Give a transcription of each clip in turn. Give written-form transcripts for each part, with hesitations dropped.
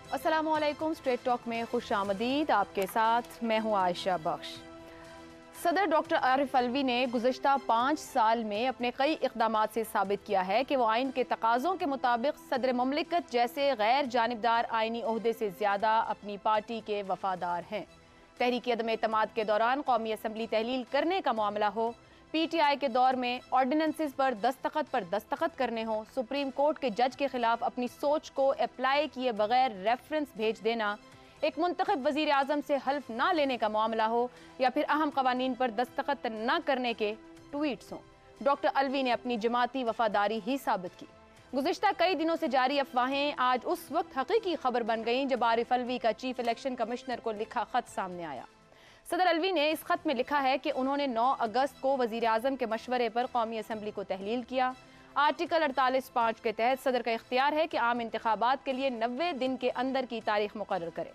अस्सलामुअलैकुम। Straight talk में खुश आमदीद। आपके साथ मैं हूं आयशा बख्श। सदर डॉक्टर आरिफ अलवी ने गुज़श्ता 5 साल में अपने कई इक़दामात से साबित किया है कि वो आइन के तकाज़ों के मुताबिक सदर मुमलिकत जैसे गैर जानिबदार आइनी ओहदे से ज़्यादा अपनी पार्टी के वफादार हैं। तहरीक अदम एतमाद के दौरान कौमी असम्बली तहलील करने का मामला हो, PTI के दौर में ऑर्डिनेंसेस पर दस्तखत करने हो, सुप्रीम कोर्ट के जज के खिलाफ अपनी सोच को अप्लाई किए बगैर रेफरेंस भेज देना, एक मुंतखब वजीर आजम से हल्फ ना लेने का मामला हो, या फिर अहम कवानीन पर दस्तखत न करने के ट्वीट्स हों, डॉक्टर अलवी ने अपनी जमाती वफादारी ही साबित की। गुज़िश्ता कई दिनों से जारी अफवाहें आज उस वक्त हकीकी खबर बन गईं जब आरिफ अलवी का चीफ इलेक्शन कमिश्नर को लिखा खत सामने आया। सदर अलवी ने इस खत में लिखा है कि उन्होंने 9 अगस्त को वजीर आजम के मशवरे पर कौमी असम्बली को तहलील किया। आर्टिकल 48(5) के तहत सदर का इख्तियार है कि आम इंतखाबात के लिए 90 दिन के अंदर की तारीख मुकर्रर करे।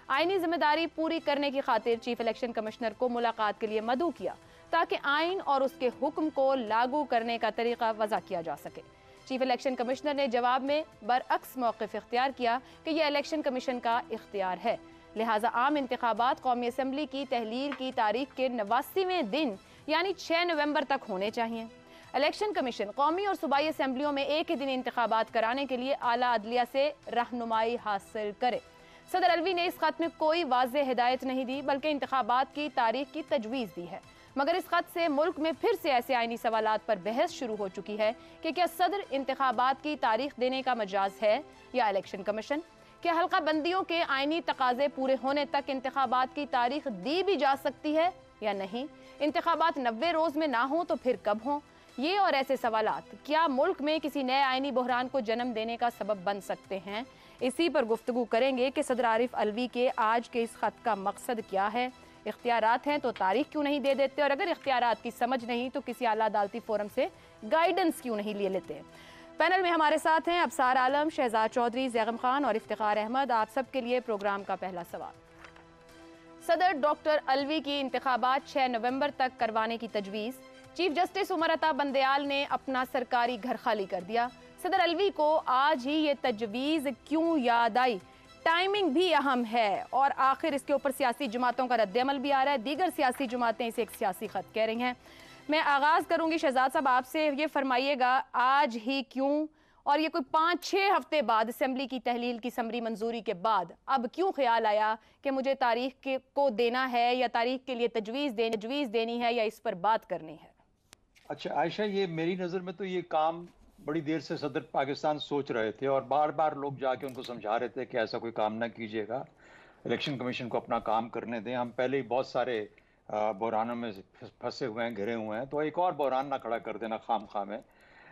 आईनी जिम्मेदारी पूरी करने की खातिर चीफ इलेक्शन कमिश्नर को मुलाकात के लिए मदऊ किया ताकि आइन और उसके हुक्म को लागू करने का तरीका वज़ा किया जा सके। चीफ इलेक्शन कमिश्नर ने जवाब में बरअक्स मौक़िफ़ इख्तियार किया कि यह इलेक्शन कमीशन का इख्तियार है, लिहाजा आम इंतखाबात कौमी असम्बली की तहलील की तारीख के 89वें दिन यानी 6 नवंबर तक होने चाहिए। इलेक्शन कमीशन कौमी और सूबाई असम्बलियों में एक ही दिन इंतखाबात कराने के लिए आला अदलिया से रहनुमाई हासिल करे। सदर अलवी ने इस खत में कोई वाज़ेह हिदायत नहीं दी बल्कि इंतखाबात की तारीख की तजवीज़ दी है, मगर इस खत से मुल्क में फिर से ऐसे आईनी सवालात पर बहस शुरू हो चुकी है कि क्या सदर इंतखाबात की तारीख देने का मजाज है या इलेक्शन कमीशन? क्या हल्का बंदियों के आईनी तकाजे पूरे होने तक इंतखाबात की तारीख दी भी जा सकती है या नहीं? इंतखाबात 90 रोज में ना हो तो फिर कब हों? ये और ऐसे सवालात क्या मुल्क में किसी नए आईनी बहरान को जन्म देने का सबब बन सकते हैं? इसी पर गुफ्तगू करेंगे कि सदर आरिफ अलवी के आज के इस खत का मकसद क्या है, इख्तियारात हैं तो तारीख क्यों नहीं दे देते, और अगर इख्तियारात की समझ नहीं तो किसी आला अदालती फोरम से गाइडेंस क्यों नहीं ले लेते। पैनल में हमारे साथ हैं अबसार आलम, शहजाद चौधरी, जैगम खान और इफ्तिखार अहमद। आप सबके लिए प्रोग्राम का पहला सवाल। सदर डॉक्टर अलवी की इंतखाबात 6 नवंबर तक करवाने की तजवीज़। चीफ जस्टिस उमर अता बंदयाल ने अपना सरकारी घर खाली कर दिया। सदर अलवी को आज ही ये तजवीज़ क्यों याद आई? टाइमिंग भी अहम है और आखिर इसके ऊपर सियासी जमातों का रद्द-ए-अमल भी आ रहा है। दीगर सियासी जमातें इसे एक सियासी खत कह रही हैं। मैं आगाज़ करूंगी शहजाद साहब आपसे, ये फरमाइएगा आज ही क्यों, और ये कोई 5-6 हफ्ते बाद असेंबली की तहलील की समरी मंजूरी के बाद अब क्यों ख्याल आया कि मुझे तारीख को देना है या तारीख के लिए तजवीज़ देनी है या इस पर बात करनी है? अच्छा आयशा, ये मेरी नज़र में तो ये काम बड़ी देर से सदर पाकिस्तान सोच रहे थे और बार बार लोग जाके उनको समझा रहे थे कि ऐसा कोई काम ना कीजिएगा, इलेक्शन कमीशन को अपना काम करने दें। हम पहले ही बहुत सारे बहरानों में फंसे हुए हैं, घिरे हुए हैं, तो एक और बहरान ना खड़ा कर देना खाम खाम है।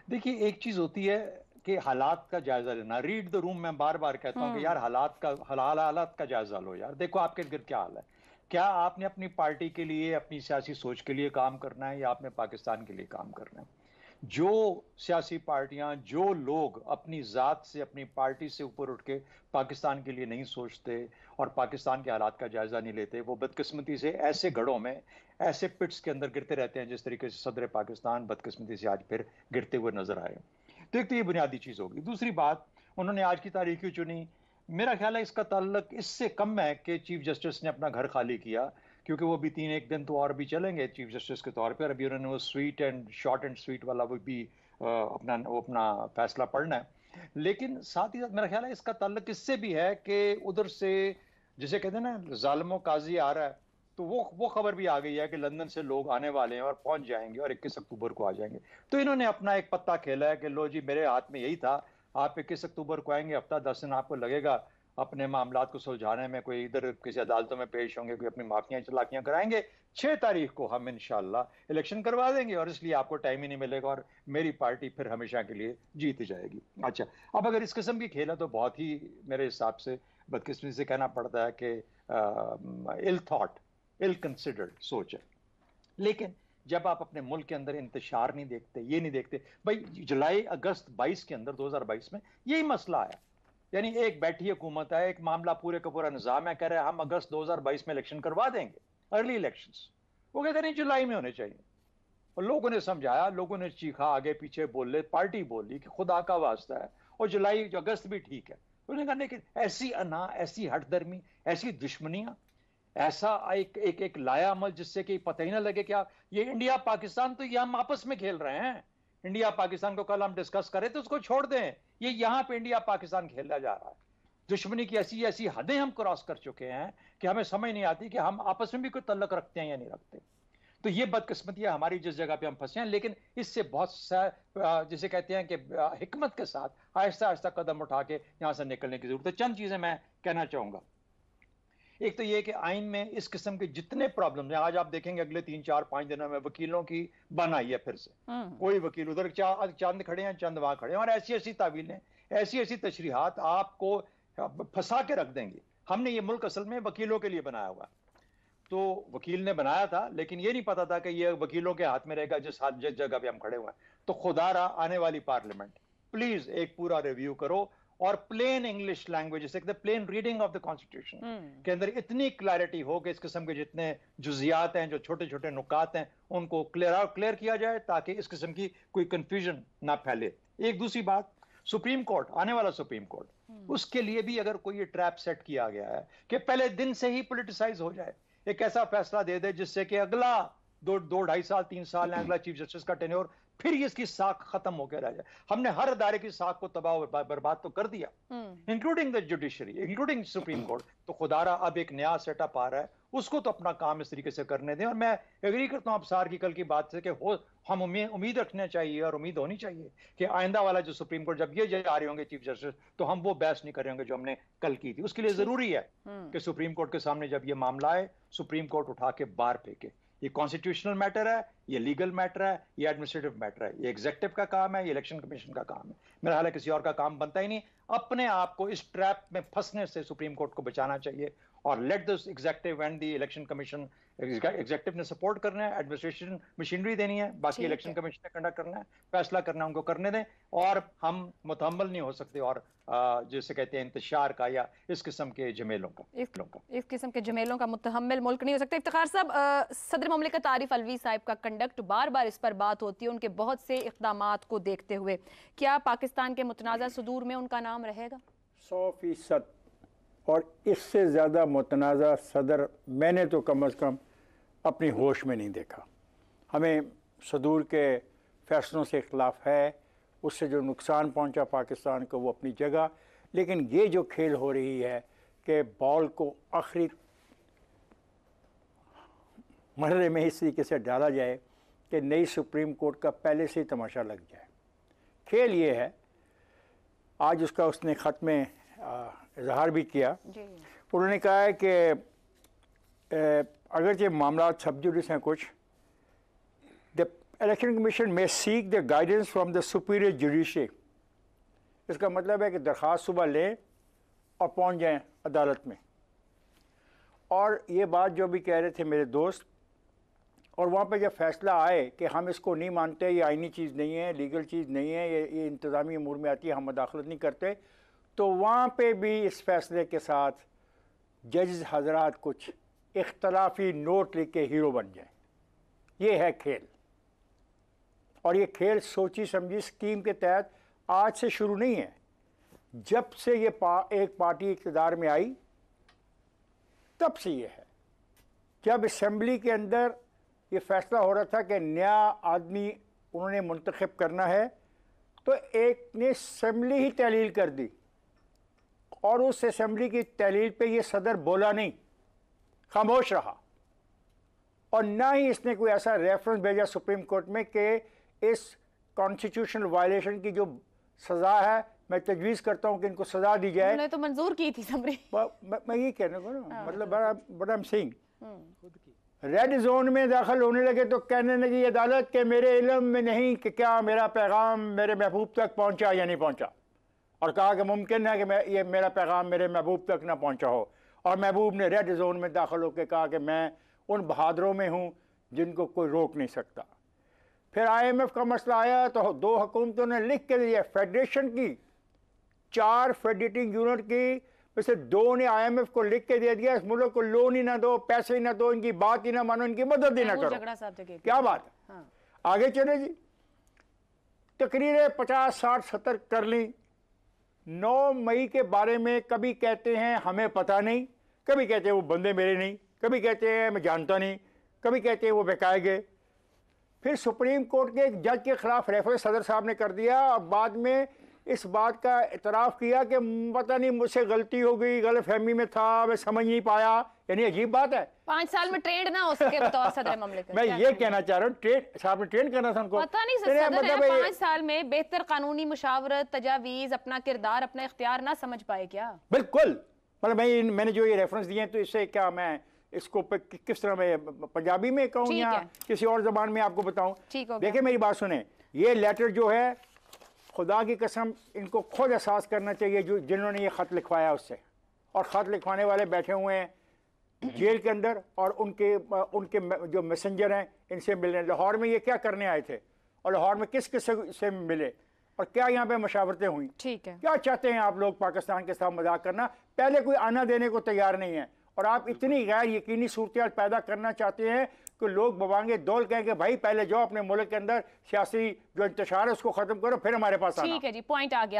देखिए, एक चीज़ होती है कि हालात का जायजा लेना, रीड द रूम। मैं बार बार कहता हूँ कि यार हालात का जायजा लो। यार देखो आपके इर्द गिर्द क्या हाल है। क्या आपने अपनी पार्टी के लिए, अपनी सियासी सोच के लिए काम करना है या आपने पाकिस्तान के लिए काम करना है? जो सियासी पार्टियां, जो लोग अपनी जात से, अपनी पार्टी से ऊपर उठ के पाकिस्तान के लिए नहीं सोचते और पाकिस्तान के हालात का जायजा नहीं लेते, वो बदकिस्मती से ऐसे गढ़ों में, ऐसे पिट्स के अंदर गिरते रहते हैं जिस तरीके से सदर पाकिस्तान बदकिस्मती से आज फिर गिरते हुए नजर आए। तो एक तो ये बुनियादी चीज होगी। दूसरी बात, उन्होंने आज की तारीख क्यों चुनी? मेरा ख्याल है इसका ताल्लुक इससे कम है कि चीफ जस्टिस ने अपना घर खाली किया, क्योंकि वो भी 1 दिन तो और भी चलेंगे चीफ जस्टिस के तौर पर। अभी उन्होंने वो शॉर्ट एंड स्वीट वाला वो भी अपना फैसला पढ़ना है। लेकिन साथ ही साथ मेरा ख्याल है इसका ताल्लुक इससे भी है कि उधर से, जिसे कहते हैं ना, जालिमो काजी आ रहा है, तो वो खबर भी आ गई है कि लंदन से लोग आने वाले हैं और पहुंच जाएंगे और 21 अक्टूबर को आ जाएंगे। तो इन्होंने अपना एक पत्ता खेला है कि लो जी, मेरे हाथ में यही था, आप 21 अक्टूबर को आएंगे, हफ्ता 10 दिन आपको लगेगा अपने मामलात को सुलझाने में, कोई इधर किसी अदालतों में पेश होंगे, कोई अपनी माफियां चलाकियां कराएंगे, 6 तारीख को हम इंशाल्लाह इलेक्शन करवा देंगे और इसलिए आपको टाइम ही नहीं मिलेगा और मेरी पार्टी फिर हमेशा के लिए जीत जाएगी। अच्छा, अब अगर इस किस्म की खेल है तो बहुत ही मेरे हिसाब से बदकिस्मती से कहना पड़ता है कि इल थॉट, इल कंसिडर्ड सोच है। लेकिन जब आप अपने मुल्क के अंदर इंतशार नहीं देखते, ये नहीं देखते, भाई जुलाई अगस्त 22 के अंदर 2022 में यही मसला आया, यानी एक बैठी हुकूमत है, एक मामला पूरे का पूरा निजाम है, कह रहे हैं हम अगस्त 2022 में इलेक्शन करवा देंगे, अर्ली इलेक्शंस। वो कहते नहीं, जुलाई में होने चाहिए। और लोगों ने समझाया, लोगों ने चीखा, आगे पीछे बोले, पार्टी बोली कि खुदा का वास्ता है और जुलाई अगस्त भी ठीक है। उन्होंने कहा लेकिन ऐसी अना, ऐसी हठधर्मी, ऐसी दुश्मनियां, ऐसा एक लाया अमल जिससे कि पता ही ना लगे कि ये इंडिया पाकिस्तान तो ये हम आपस में खेल रहे हैं। इंडिया पाकिस्तान को कल हम डिस्कस करें तो उसको छोड़ दें, ये यहां पे इंडिया पाकिस्तान खेला जा रहा है। दुश्मनी की ऐसी ऐसी हदें हम क्रॉस कर चुके हैं कि हमें समझ नहीं आती कि हम आपस में भी कोई तल्लक रखते हैं या नहीं रखते। तो ये बदकिस्मती है हमारी जिस जगह पे हम फंसे हैं, लेकिन इससे बहुत सा जिसे कहते हैं कि हिकमत के साथ आहिस्ता आहिस्ता कदम उठा के यहां से निकलने की जरूरत है। चंद चीजें मैं कहना चाहूंगा। एक तो ये कि आइन में इस किस्म के जितने प्रॉब्लम हैं, आज आप देखेंगे अगले 3-4-5 दिनों में वकीलों की बन आई है फिर से। कोई वकील उधर चंद खड़े हैं, चंद वहां खड़े हैं, और ऐसी ऐसी तावीलें, ऐसी ऐसी तशरीहात आपको फंसा के रख देंगे। हमने ये मुल्क असल में वकीलों के लिए बनाया हुआ, तो वकील ने बनाया था, लेकिन ये नहीं पता था कि ये वकीलों के हाथ में रहेगा जिस जगह पे हम खड़े हुए हैं। तो खुदारा आने वाली पार्लियामेंट प्लीज एक पूरा रिव्यू करो और प्लेन इंग्लिश लैंग्वेज से plain reading of the constitution के अंदर इतनी क्लैरिटी हो कि इस किस्म के जितने जुजियात हैं, जो छोटे छोटे नुकात हैं, उनको क्लियर किया जाए ताकि इस किस्म की कोई कंफ्यूजन ना फैले। एक दूसरी बात, सुप्रीम कोर्ट, आने वाला सुप्रीम कोर्ट, उसके लिए भी अगर कोई ये ट्रैप सेट किया गया है कि पहले दिन से ही पॉलिटिसाइज हो जाए, एक ऐसा फैसला दे दे जिससे कि अगला 2-2.5 साल 3 साल अगला चीफ जस्टिस का टेन्योर फिर ही इसकी साख खत्म होकर रह जाए। हमने हर अदारे की साख को तबाह बर्बाद तो कर दिया, including the judiciary, including supreme court. तो खुदारा अब एक नया सेटअप आ रहा है, उसको तो अपना काम इस तरीके से करने दें। और मैं एग्री करता हूं अब सार की कल की बात से कि हम उम्मीद रखना चाहिए और उम्मीद होनी चाहिए कि आइंदा वाला जो सुप्रीम कोर्ट जब ये जा रहे होंगे चीफ जस्टिस, तो हम वो बहस नहीं कर रहे होंगे जो हमने कल की थी। उसके लिए जरूरी है कि सुप्रीम कोर्ट के सामने जब ये मामला आए, सुप्रीम कोर्ट उठा के बाहर फेंके। ये कॉन्स्टिट्यूशनल मैटर है, ये लीगल मैटर है, ये एडमिनिस्ट्रेटिव मैटर है, ये एग्जीक्यूटिव का काम है, ये इलेक्शन कमीशन का काम है। मेरा ख्याल है किसी और का काम बनता ही नहीं। अपने आप को इस ट्रैप में फंसने से सुप्रीम कोर्ट को बचाना चाहिए और let this executive and the election commission, executive ने सपोर्ट करना है, एडमिनिस्ट्रेशन मशीनरी देनी है, बाकी इलेक्शन कमीशन ने कंडक्ट करना है, फैसला करना है, उनको करने दें। और हम मुतहम्मल नहीं हो सकते और जैसे कहते हैं इंतशार का या इस किस्म के झमेलों का, इस किस्म के झमेलों का मुतहम्मिल मुल्क नहीं हो सकते। इफ्तिखार साहब, सदर ममलिकत आरिफ अलवी साहब का कंडक्ट, बार बार इस पर बात होती है, उनके बहुत से इक़दामात को देखते हुए क्या पाकिस्तान के मुतनाज़ा सदूर में उनका नाम रहेगा? 100%। और इससे ज़्यादा मुतनाज़ा सदर मैंने तो कम अज़ कम अपनी होश में नहीं देखा। हमें सदूर के फैसलों से इख्लाफ है, उससे जो नुकसान पहुंचा पाकिस्तान को वो अपनी जगह, लेकिन ये जो खेल हो रही है कि बॉल को आखिरी मरहले में इस तरीके से डाला जाए कि नई सुप्रीम कोर्ट का पहले से ही तमाशा लग जाए। खेल ये है, आज उसका उसने ख़त में इजहार भी किया। उन्होंने कहा है कि अगरचे मामला सब जुडिस हैं कुछ, द इलेक्शन कमीशन में seek the guidance from the superior judiciary. इसका मतलब है कि दरख्वास्त सुबह लें और पहुंच जाएं अदालत में। और ये बात जो भी कह रहे थे मेरे दोस्त, और वहाँ पे जब फैसला आए कि हम इसको नहीं मानते, ये आइनी चीज़ नहीं है, लीगल चीज़ नहीं है, ये इंतज़ामी अमूर में आती है, हम मदाखलत नहीं करते, तो वहाँ पे भी इस फैसले के साथ जज हजरात कुछ इख्तलाफी नोट लिख के हीरो बन जाए। ये है खेल, और ये खेल सोची समझी स्कीम के तहत आज से शुरू नहीं है। जब से ये एक पार्टी इक़्तिदार में आई तब से ये है। जब असेंबली के अंदर ये फैसला हो रहा था कि नया आदमी उन्होंने मुंतखब करना है, तो एक ने असेंबली ही तहलील कर दी, और उस असेंबली की तहलील पे ये सदर बोला नहीं, खामोश रहा। और ना ही इसने कोई ऐसा रेफरेंस भेजा सुप्रीम कोर्ट में कि इस कॉन्स्टिट्यूशनल वायलेशन की जो सज़ा है, मैं तजवीज़ करता हूँ कि इनको सज़ा दी जाए। उन्होंने तो मंजूर की थी समरी। मैं ये कहने को ना, मतलब बड़ा हम सिंह रेड जोन में दाखिल होने लगे तो कहने लगी अदालत के मेरे इल्म में नहीं कि क्या मेरा पैगाम मेरे महबूब तक पहुँचा या नहीं पहुँचा, और कहा कि मुमकिन है कि ये मेरा पैगाम मेरे महबूब तक ना पहुँचा हो। और महबूब ने रेड जोन में दाखिल होकर कहा कि मैं उन बहादुरों में हूँ जिनको कोई रोक नहीं सकता। फिर IMF का मसला आया तो 2 हुकूमतों ने लिख के दिया, फेडरेशन की 4 फेडरेटिंग यूनिट की में से 2 ने IMF को लिख के दे दिया, इस मुल्क को लोन ही ना दो, पैसे ही ना दो, इनकी बात ही ना मानो, इनकी मदद ही ना करो। क्या बात है। हाँ। आगे चले जी, तकरीरें 50, 60, 70 कर ली, 9 मई के बारे में कभी कहते हैं हमें पता नहीं, कभी कहते हैं वो बंदे मेरे नहीं, कभी कहते हैं मैं जानता नहीं, कभी कहते हैं वो बहकाए गए। फिर सुप्रीम कोर्ट के एक जज के खिलाफ रेफरेंस सदर साहब ने कर दिया और बाद में इस बात का इतराफ़ किया कि पता नहीं मुझसे गलती हो गई, गलतफहमी में था, मैं समझ नहीं पाया। यानी अजीब बात है, 5 साल में ट्रेंड ना हो सके बतौर सदर ममलिकत। मैं ये कहना चाह रहा हूँ, ट्रेन साहब ने ट्रेन करना था उनको, पता नहीं मेरे सदर है, मतलब 5 साल में बेहतर कानूनी मुशावरत, तजावीज़, अपना किरदार, अपना इख्तियार ना समझ पाए क्या? बिल्कुल। मतलब मैंने जो ये रेफरेंस दिए हैं तो इससे क्या मैं इसको किस तरह मैं पंजाबी में कहूँ या किसी और ज़बान में आपको बताऊँ? देखिए मेरी बात सुने, ये लेटर जो है खुदा की कसम इनको खुद एहसास करना चाहिए जो जिन्होंने ये ख़त लिखवाया उससे, और ख़त लिखवाने वाले बैठे हुए हैं जेल के अंदर और उनके जो मैसेंजर हैं इनसे मिलने लाहौर में ये क्या करने आए थे और लाहौर में किस किस से मिले और क्या यहाँ पे मशावरतें हुई। ठीक है, क्या चाहते हैं आप लोग पाकिस्तान के साथ मजाक करना? पहले कोई आना देने को तैयार नहीं है और आप इतनी गैर यकीनी सूरत पैदा करना चाहते हैं कि लोग बवांगे दौल कहें कि भाई पहले जाओ अपने मुल्क के अंदर सियासी जो इंतशार है उसको ख़त्म करो फिर हमारे पास आना। ठीक है जी, पॉइंट आ गया।